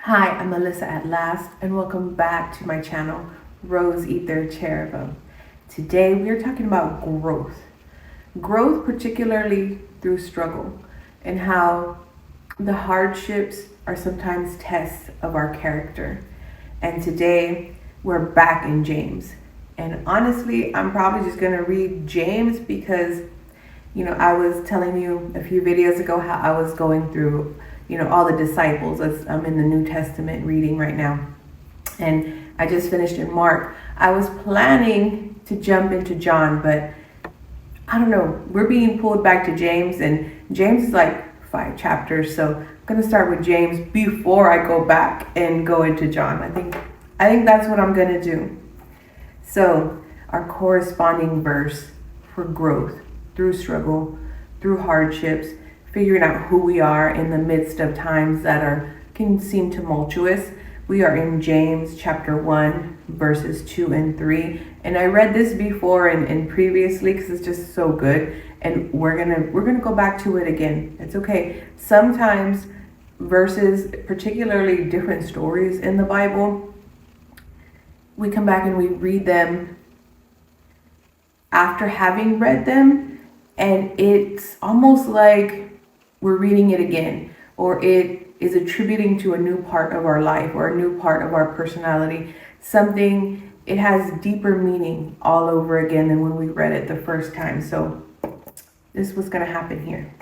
Hi, I'm Melissa at last, and welcome back to my channel, Rose Ether Cherubim. Today we are talking about growth. Growth, particularly through struggle, and how the hardships are sometimes tests of our character. And today we're back in James. And honestly, I'm probably just going to read James because I was telling you a few videos ago how I was going through, all the disciples. I'm in the New Testament reading right now. And I just finished in Mark. I was planning to jump into John, but I don't know. We're being pulled back to James, and James is like 5 chapters. So I'm going to start with James before I go back and go into John. I think that's what I'm going to do. So our corresponding verse for growth through struggle, through hardships, figuring out who we are in the midst of times that can seem tumultuous. We are in James chapter 1, verses 2 and 3. And I read this before and previously because it's just so good. And we're gonna go back to it again. It's okay. Sometimes verses, particularly different stories in the Bible, we come back and we read them after having read them, and it's almost like we're reading it again, or it is attributing to a new part of our life or a new part of our personality. It has deeper meaning all over again than when we read it the first time. So this was going to happen here.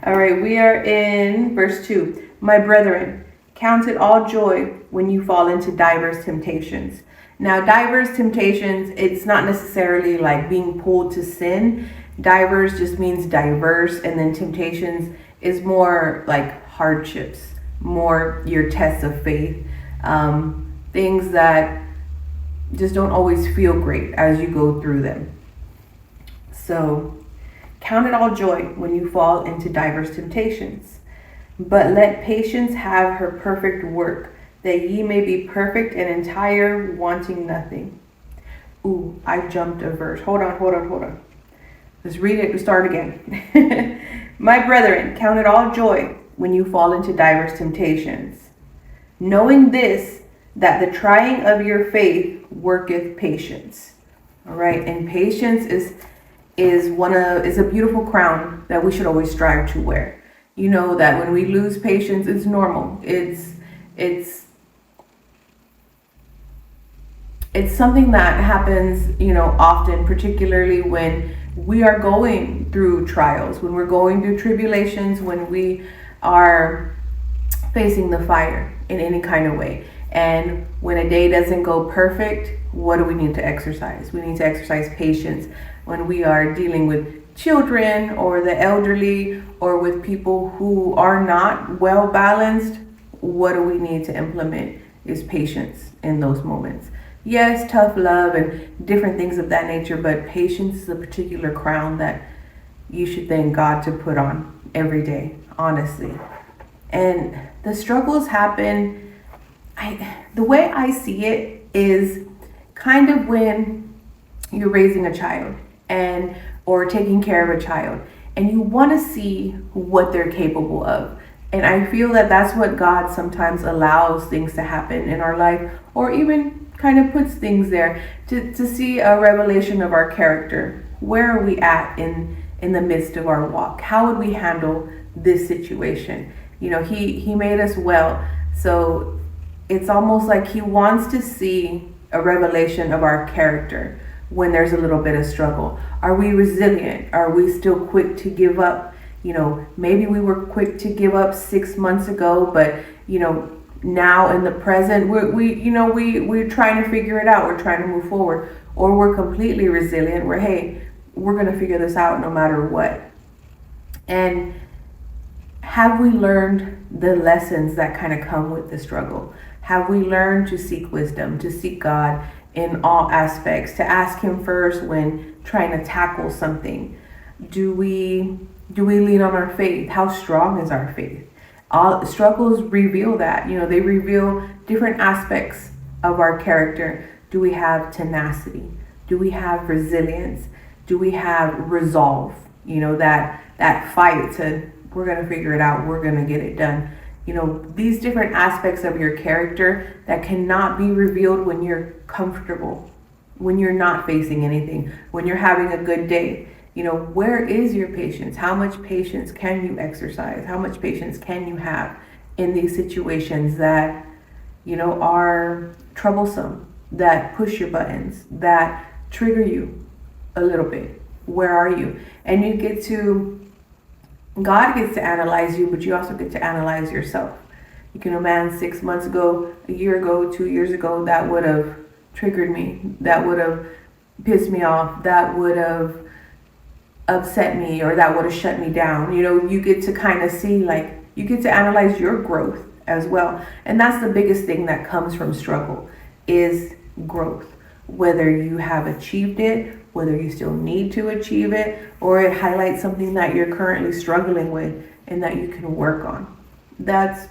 All right, we are in verse 2. My brethren, count it all joy when you fall into diverse temptations. Now, diverse temptations, it's not necessarily like being pulled to sin. Diverse just means diverse, and then temptations is more like hardships, more your tests of faith, things that just don't always feel great as you go through them. So, count it all joy when you fall into diverse temptations. But let patience have her perfect work, that ye may be perfect and entire, wanting nothing. Ooh, I jumped a verse. Hold on. Let's read it to start again. My brethren, count it all joy when you fall into diverse temptations, knowing this, that the trying of your faith worketh patience. All right, and patience is a beautiful crown that we should always strive to wear. You know that when we lose patience, it's normal. It's something that happens, often, particularly when we are going through trials, when we're going through tribulations, when we are facing the fire in any kind of way. And when a day doesn't go perfect, what do we need to exercise? We need to exercise patience when we are dealing with children or the elderly or with people who are not well balanced. What do we need to implement is patience in those moments. Yes, tough love and different things of that nature, but patience is a particular crown that you should thank God to put on every day, honestly. And the struggles happen, the way I see it is kind of when you're raising a child or taking care of a child, and you want to see what they're capable of. And I feel that that's what God sometimes allows things to happen in our life, or even kind of puts things there to see a revelation of our character. Where are we at in the midst of our walk? How would we handle this situation? He made us well. So it's almost like he wants to see a revelation of our character when there's a little bit of struggle. Are we resilient? Are we still quick to give up? Maybe we were quick to give up 6 months ago, but now in the present, we're trying to figure it out. We're trying to move forward, or we're completely resilient. We're going to figure this out no matter what. And have we learned the lessons that kind of come with the struggle? Have we learned to seek wisdom, to seek God in all aspects, to ask him first when trying to tackle something? Do we lean on our faith? How strong is our faith? All struggles reveal that. They reveal different aspects of our character. Do we have tenacity? Do we have resilience? Do we have resolve? That fight to, we're going to figure it out. We're going to get it done. these different aspects of your character that cannot be revealed when you're comfortable, when you're not facing anything, when you're having a good day. Where is your patience? How much patience can you exercise? How much patience can you have in these situations that, are troublesome, that push your buttons, that trigger you a little bit? Where are you? And God gets to analyze you, but you also get to analyze yourself. Man, 6 months ago, a year ago, 2 years ago, that would have triggered me. That would have pissed me off. That would have upset me, or that would have shut me down. You get to kind of see, you get to analyze your growth as well. And that's the biggest thing that comes from struggle is growth. Whether you have achieved it, whether you still need to achieve it, or it highlights something that you're currently struggling with and that you can work on. That's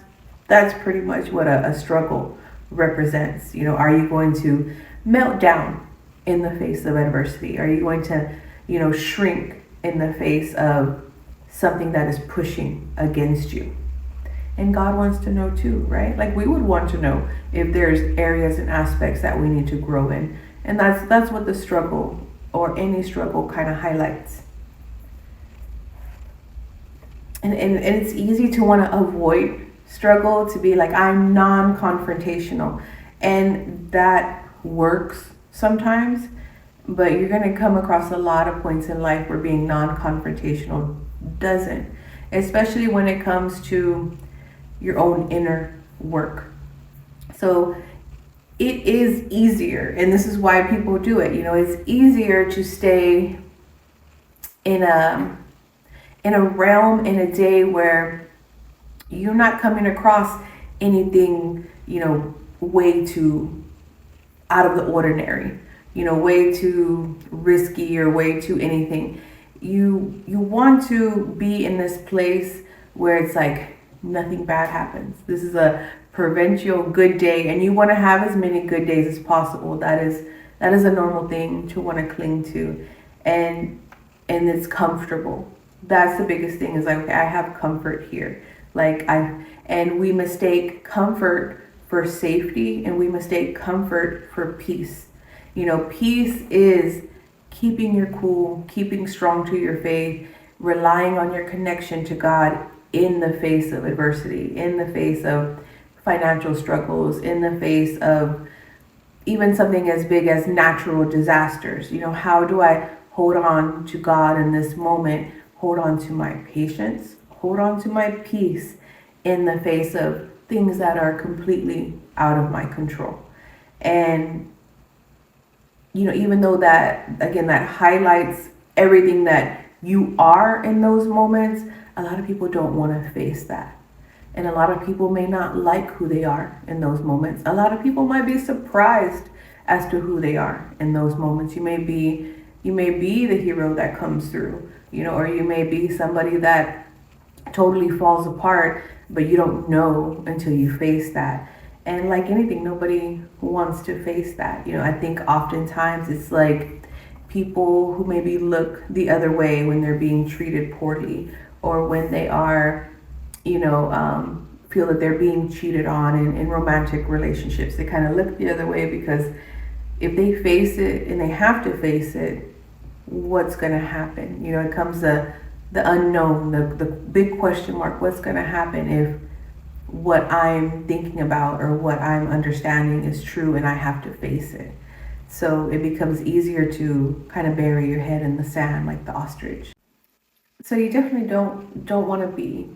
pretty much what a struggle represents. Are you going to melt down in the face of adversity? Are you going to, shrink in the face of something that is pushing against you? And God wants to know too, right? We would want to know if there's areas and aspects that we need to grow in. And that's what the struggle, or any struggle, kind of highlights. And it's easy to want to avoid struggle, to be I'm non-confrontational. And that works sometimes, but you're going to come across a lot of points in life where being non-confrontational doesn't, especially when it comes to your own inner work. So it is easier, and this is why people do it. It's easier to stay in a realm, in a day where you're not coming across anything, way too out of the ordinary, way too risky or way too anything. You want to be in this place where it's nothing bad happens. This is a provincial good day, and you want to have as many good days as possible. That is a normal thing to want to cling to, and it's comfortable. That's the biggest thing, is okay, I have comfort here. And we mistake comfort for safety, and we mistake comfort for peace. Peace is keeping your cool, keeping strong to your faith, relying on your connection to God in the face of adversity, in the face of financial struggles, in the face of even something as big as natural disasters. How do I hold on to God in this moment, hold on to my patience, hold on to my peace in the face of things that are completely out of my control? And even though that, again, that highlights everything that you are in those moments, a lot of people don't want to face that. And a lot of people may not like who they are in those moments. A lot of people might be surprised as to who they are in those moments. You may be the hero that comes through, or you may be somebody that totally falls apart, but you don't know until you face that. And like anything, nobody wants to face that. I think oftentimes it's people who maybe look the other way when they're being treated poorly, or when they are, feel that they're being cheated on in romantic relationships. They kind of look the other way, because if they face it, and they have to face it, what's going to happen? It comes the unknown, the big question mark. What's going to happen if what I'm thinking about or what I'm understanding is true, and I have to face it? So it becomes easier to kind of bury your head in the sand like the ostrich. So you definitely don't want to be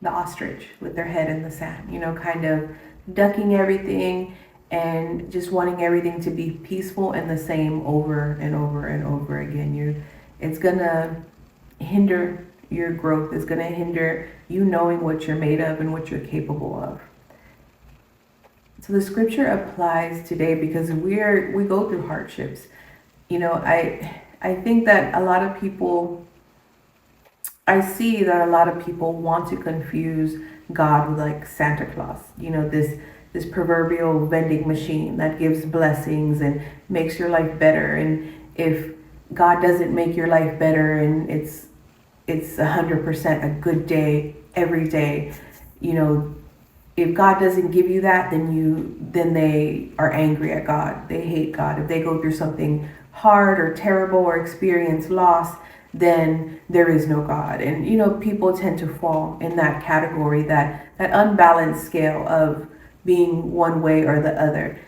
the ostrich with their head in the sand, kind of ducking everything and just wanting everything to be peaceful and the same over and over and over again. It's gonna hinder your growth. It's gonna hinder you knowing what you're made of and what you're capable of. So the scripture applies today because we go through hardships. I think that I see that a lot of people want to confuse God with Santa Claus, this proverbial vending machine that gives blessings and makes your life better. And if God doesn't make your life better and it's 100% a good day every day, if God doesn't give you that, then they are angry at God. They hate God. If they go through something hard or terrible or experience loss, then there is no God. And people tend to fall in that category, that unbalanced scale of being one way or the other.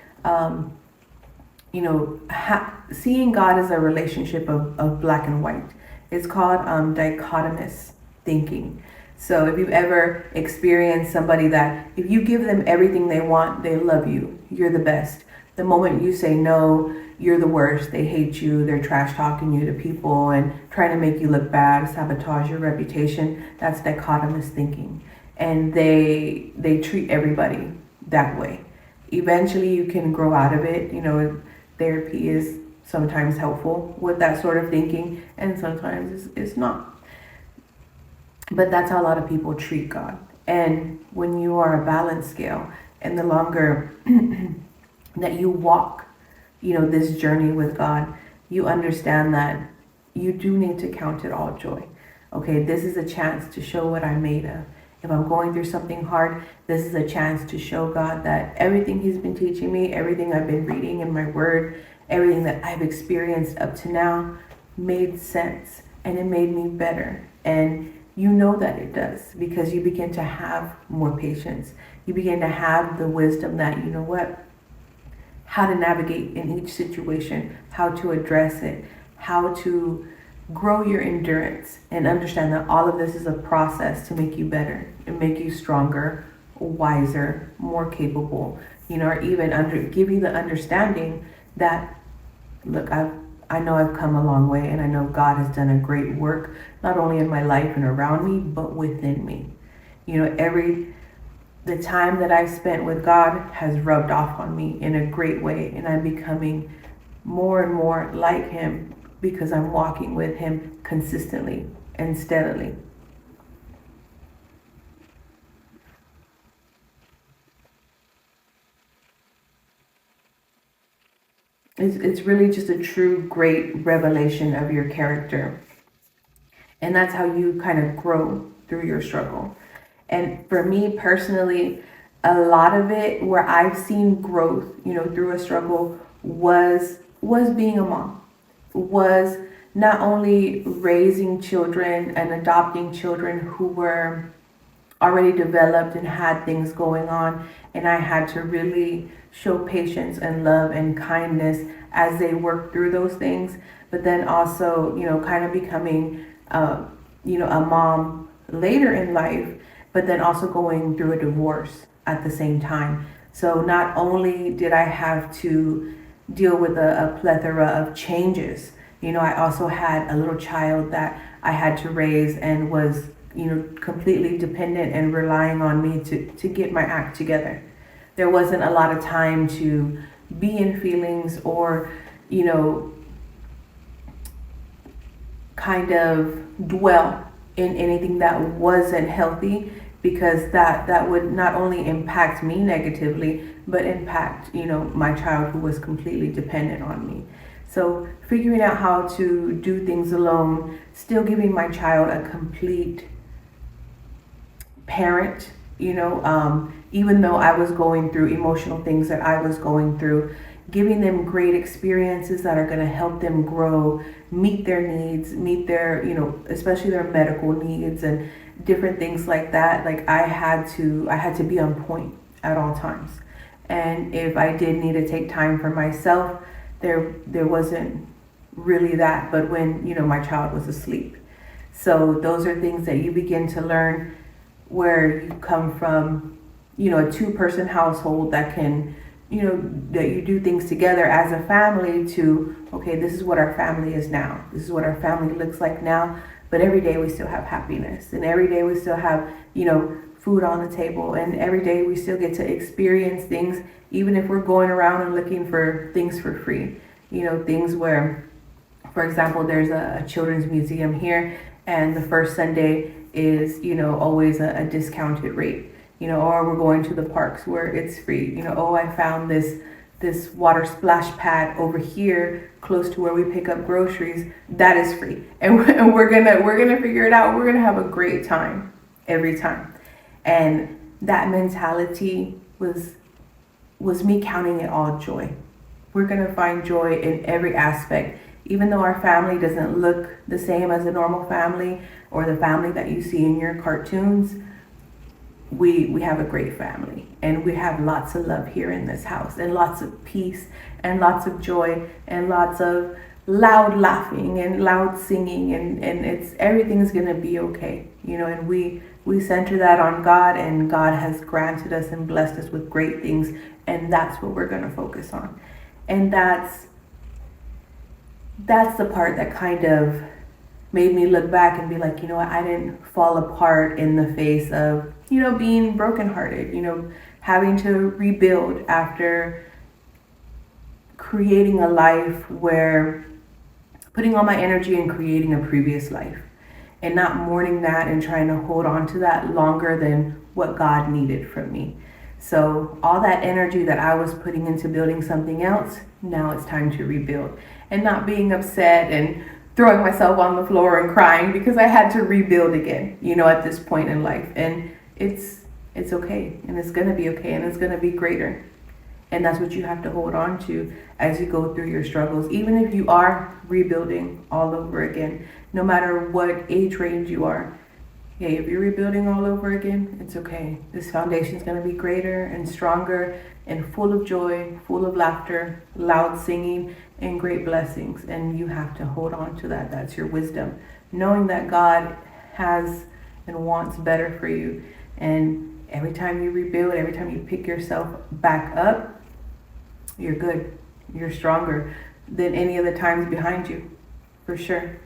Seeing God as a relationship of black and white. It's called dichotomous thinking. So if you've ever experienced somebody that if you give them everything they want, they love you, you're the best. The moment you say no, you're the worst. They hate you. They're trash talking you to people and trying to make you look bad, sabotage your reputation. That's dichotomous thinking. And they treat everybody that way. Eventually you can grow out of it. Therapy is sometimes helpful with that sort of thinking, and sometimes it's not. But that's how a lot of people treat God. And when you are a balanced scale, and the longer that you walk, this journey with God, you understand that you do need to count it all joy. Okay, this is a chance to show what I'm made of. If I'm going through something hard, this is a chance to show God that everything He's been teaching me, everything I've been reading in my word, everything that I've experienced up to now made sense, and it made me better. And you know that it does, because you begin to have more patience. You begin to have the wisdom that, how to navigate in each situation, how to address it, how to grow your endurance, and understand that all of this is a process to make you better and make you stronger, wiser, more capable, or even give you the understanding that, look, I know I've come a long way, and I know God has done a great work, not only in my life and around me, but within me. The time that I've spent with God has rubbed off on me in a great way, and I'm becoming more and more like Him because I'm walking with Him consistently and steadily. It's really just a true great revelation of your character. And that's how you kind of grow through your struggle. And for me personally, a lot of it where I've seen growth, through a struggle was being a mom, was not only raising children and adopting children who were already developed and had things going on, and I had to really show patience and love and kindness as they worked through those things, but then also, kind of becoming, a mom later in life, but then also going through a divorce at the same time. So not only did I have to deal with a plethora of changes, I also had a little child that I had to raise and was, completely dependent and relying on me to get my act together. There wasn't a lot of time to be in feelings or, kind of dwell in anything that wasn't healthy, because that would not only impact me negatively, but impact, my child, who was completely dependent on me. So figuring out how to do things alone, still giving my child a complete parent, even though I was going through emotional things that I was going through, giving them great experiences that are going to help them grow, meet their needs, meet their, especially their medical needs and different things like that. Like I had to be on point at all times. And if I did need to take time for myself, there wasn't really that, but when, my child was asleep. So those are things that you begin to learn, where you come from, a two-person household that can, that you do things together as a family, to, okay, this is what our family is now. This is what our family looks like now. But every day we still have happiness, and every day we still have, food on the table, and every day we still get to experience things, even if we're going around and looking for things for free. Things where, for example, there's a children's museum here, and the first Sunday is, always a discounted rate. Or we're going to the parks where it's free. Oh, I found this water splash pad over here close to where we pick up groceries. That is free, and we're gonna figure it out. We're gonna have a great time every time. And that mentality was me counting it all joy. We're going to find joy in every aspect. Even though our family doesn't look the same as a normal family or the family that you see in your cartoons, we have a great family, and we have lots of love here in this house, and lots of peace, and lots of joy, and lots of loud laughing and loud singing, and it's everything's gonna be okay, and we center that on God, and God has granted us and blessed us with great things, and that's what we're gonna focus on. And that's the part that kind of made me look back and be like, what, I didn't fall apart in the face of, being brokenhearted, having to rebuild after creating a life where putting all my energy in creating a previous life and not mourning that and trying to hold on to that longer than what God needed from me. So all that energy that I was putting into building something else, now it's time to rebuild, and not being upset and throwing myself on the floor and crying because I had to rebuild again, at this point in life. And it's okay, and it's going to be okay, and it's going to be greater. And that's what you have to hold on to as you go through your struggles, even if you are rebuilding all over again, no matter what age range you are. Yeah, if you're rebuilding all over again, it's okay. This foundation is going to be greater and stronger and full of joy, full of laughter, loud singing, and great blessings. And you have to hold on to that. That's your wisdom. Knowing that God has and wants better for you. And every time you rebuild, every time you pick yourself back up, you're good. You're stronger than any of the times behind you, for sure.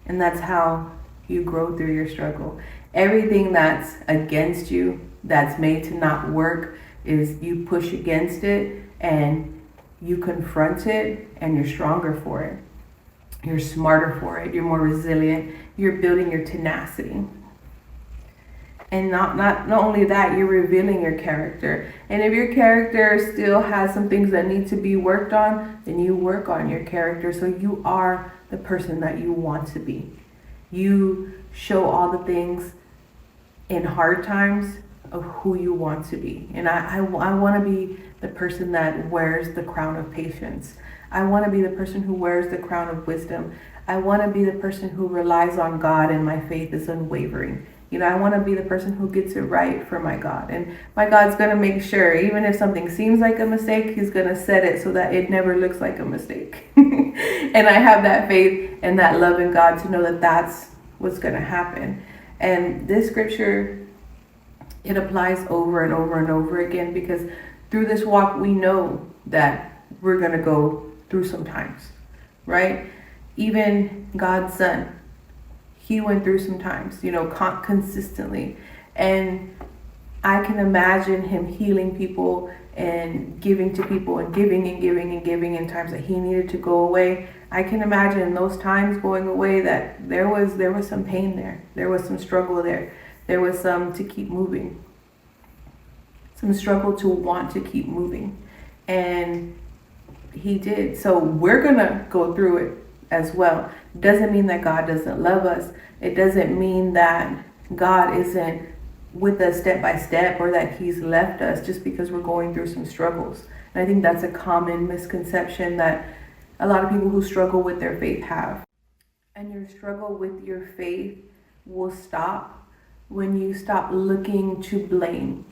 And that's how you grow through your struggle. Everything that's against you, that's made to not work, is you push against it and you confront it, and you're stronger for it. You're smarter for it. You're more resilient. You're building your tenacity. And not only that, you're revealing your character. And if your character still has some things that need to be worked on, then you work on your character so you are the person that you want to be. You show all the things in hard times of who you want to be. And I want to be the person that wears the crown of patience. I want to be the person who wears the crown of wisdom. I want to be the person who relies on God and my faith is unwavering. I want to be the person who gets it right for my God. And my God's going to make sure, even if something seems like a mistake, he's going to set it so that it never looks like a mistake. And I have that faith and that love in God to know that that's what's going to happen. And this scripture, it applies over and over and over again, because through this walk, we know that we're going to go through some times, right? Even God's son, he went through some times, consistently. And I can imagine him healing people and giving to people and giving and giving and giving in times that he needed to go away. I can imagine those times going away that there was some pain there. There was some struggle there. There was some to keep moving. Some struggle to want to keep moving. And he did. So we're going to go through it as well. Doesn't mean that God doesn't love us. It doesn't mean that God isn't with us step by step, or that he's left us just because we're going through some struggles. And I think that's a common misconception that a lot of people who struggle with their faith have. And your struggle with your faith will stop when you stop looking to blame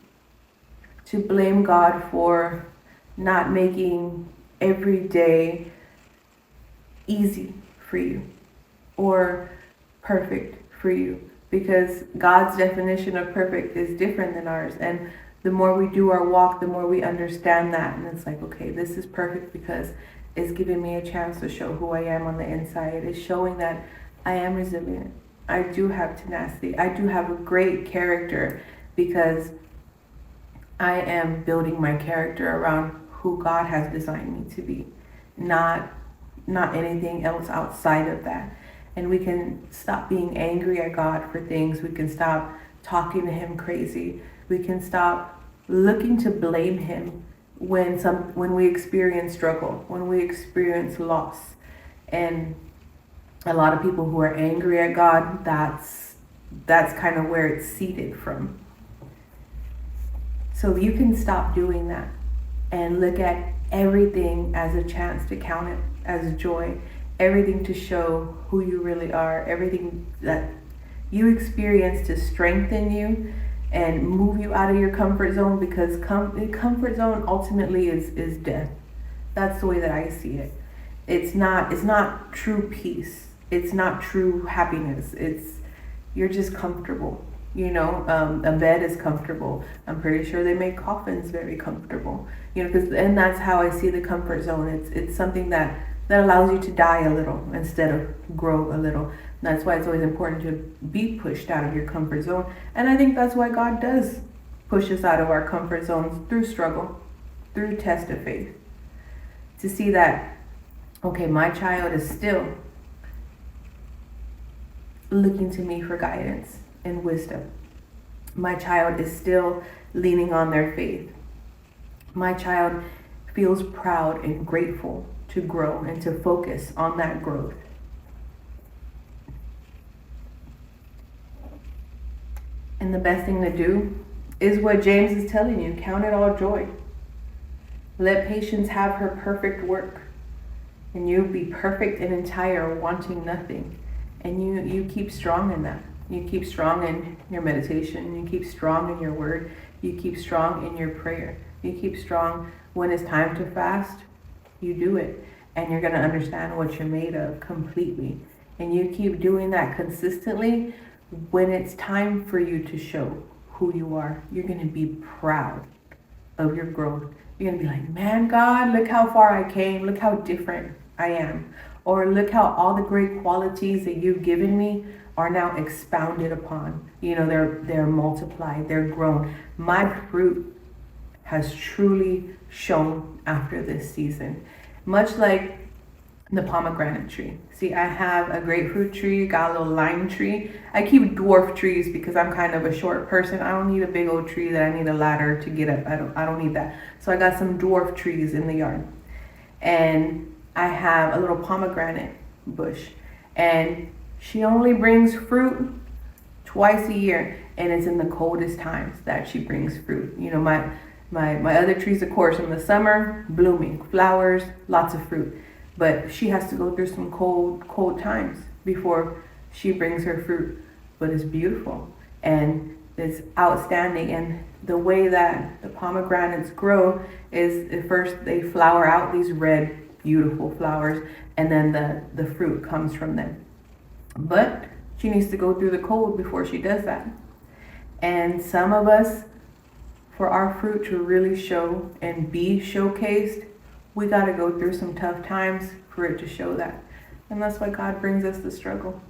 God for not making every day easy for you or perfect for you, because God's definition of perfect is different than ours. And the more we do our walk, the more we understand that. And it's like, okay, this is perfect because it's giving me a chance to show who I am on the inside. It's showing that I am resilient. I do have tenacity. I do have a great character, because I am building my character around who God has designed me to be, not anything else outside of that. And we can stop being angry at God for things. We can stop talking to him crazy. We can stop looking to blame him when we experience struggle, when we experience loss. And a lot of people who are angry at God, that's That's kind of where it's seeded from. So you can stop doing that and look at everything as a chance to count it as joy, everything to show who you really are, everything that you experience to strengthen you and move you out of your comfort zone, because comfort zone ultimately is death. That's the way that I see it. It's not true peace. It's not true happiness. You're just comfortable. A bed is comfortable. I'm pretty sure they make coffins very comfortable. And that's how I see the comfort zone. It's something that allows you to die a little instead of grow a little. And that's why it's always important to be pushed out of your comfort zone. And I think that's why God does push us out of our comfort zones through struggle, through test of faith. To see that, okay, my child is still looking to me for guidance and wisdom. My child is still leaning on their faith. My child feels proud and grateful to grow and to focus on that growth. And the best thing to do is what James is telling you: count it all joy. Let patience have her perfect work, and you be perfect and entire, wanting nothing. And you keep strong in that. You keep strong in your meditation. You keep strong in your word. You keep strong in your prayer. You keep strong when it's time to fast. You do it, and you're going to understand what you're made of completely. And you keep doing that consistently. When it's time for you to show who you are, you're going to be proud of your growth. You're going to be like, man, God, look how far I came. Look how different I am. Or look how all the great qualities that you've given me are now expounded upon. They're multiplied, they're grown. My fruit has truly shown after this season. Much like the pomegranate tree. See, I have a grapefruit tree, got a little lime tree. I keep dwarf trees because I'm kind of a short person. I don't need a big old tree that I need a ladder to get up. I don't need that. So I got some dwarf trees in the yard. And I have a little pomegranate bush. And she only brings fruit twice a year. And it's in the coldest times that she brings fruit. My other trees, of course, in the summer, blooming, flowers, lots of fruit. But she has to go through some cold times before she brings her fruit. But it's beautiful and it's outstanding. And the way that the pomegranates grow is at first they flower out these red, beautiful flowers, and then the fruit comes from them. But she needs to go through the cold before she does that. And some of us, for our fruit to really show and be showcased, we got to go through some tough times for it to show that. And that's why God brings us the struggle.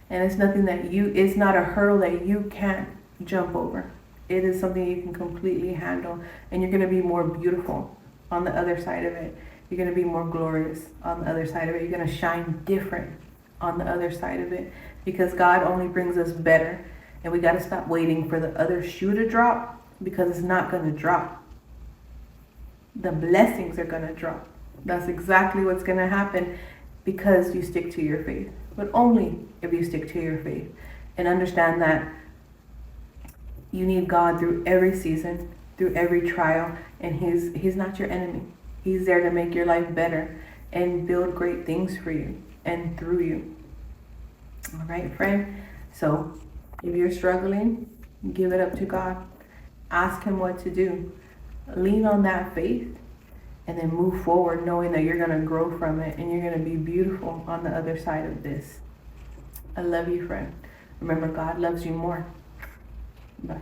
And it's it's not a hurdle that you can't jump over. It is something you can completely handle. And you're going to be more beautiful on the other side of it. You're going to be more glorious on the other side of it. You're going to shine different on the other side of it. Because God only brings us better. And we got to stop waiting for the other shoe to drop, because it's not going to drop. The blessings are going to drop. That's exactly what's going to happen because you stick to your faith. But only if you stick to your faith and understand that you need God through every season, through every trial, and He's not your enemy. He's there to make your life better and build great things for you and through you. All right, friend? So if you're struggling, give it up to God. Ask Him what to do. Lean on that faith and then move forward knowing that you're going to grow from it and you're going to be beautiful on the other side of this. I love you, friend. Remember, God loves you more. Bye.